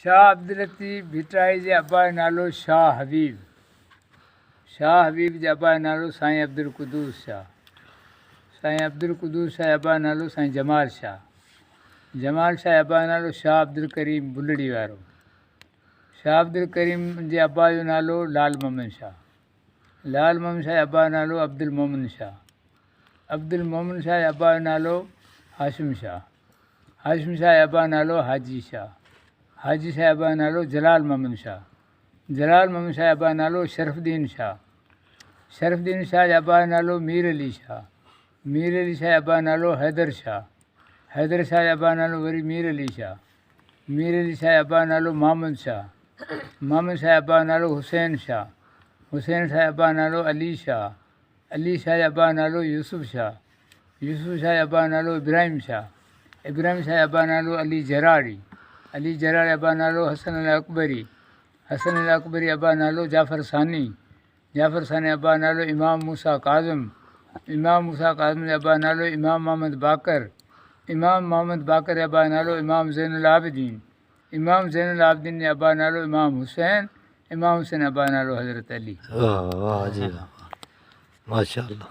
शाह अब्दुल लतीफ़ भिटराई जे अब्बा जो नालो शाह हबीब। शाह हबीब जे अब्बा जो नालो साईं अब्दुल कुदूस शाह। साईं अब्दुल कुदूस शाह जे अब्बा जो नालो साईं जमाल शाह। जमाल शाह जे अब्बा जो नालो शाह अब्दुल करीम बुलड़ी वारो। शाह अब्दुल करीम जे अब्बा जो नालो लाल मोहम्मद शाह। लाल मोहम्मद शाह जे अब्बा जो नालो अब्दुल मोमिन शाह। अब्दुल मोमिन शाह जे अब्बा जो नालो हाशिम शाह। हाशिम शाह जे अब्बा जो नालो हाजी शाह। हाजी शाह जे अब्बा जो नालो जलाल मोहम्मद शाह। जलाल मोहम्मद शाह जे अब्बा जो नालो शरफ़ुद्दीन शाह। शरफ़ुद्दीन शाह जे अब्बा जो नालो मीर अली शाह। मीर अली शाह जे अब्बा जो नालो हैदर शाह। हैदर शाह जे अब्बा जो नालो वरी मीर अली शाह। मीर अली शाह जे अब्बा जो नालो मोहम्मद शाह। मोहम्मद शाह जे अब्बा जो नालो हुसैन शाह। हुसैन शाह जे अब्बा जो नालो अली शाह। अली शाह जे अब्बा जो नालो यूसुफ शाह। यूसुफ शाह जे अब्बा जो नालो इब्राहिम शाह। इब्राहिम शाह जे अब्बा जो नालो अली जराड़ी। अली जराड़ी जे अब्बा जो नालो हसन अल अकबरी। हसन अल अकबरी जे अब्बा जो नालो जाफ़र सानी। जाफ़र सानी जे अब्बा जो नालो इमाम मूसा काज़िम। इमाम मूसा काज़िम जे अब्बा जो नालो इमाम मोहम्मद बाक़र। इमाम मोहम्मद बाक़र जे अब्बा जो नालो इमाम ज़ैनुल आबिदीन। इमाम ज़ैनुल आबिदीन जे अब्बा जो नालो इमाम हुसैन। इमाम हुसैन जे अब्बा जो नालो हज़रत अली। वाह वाह जी वाह, माशाअल्लाह।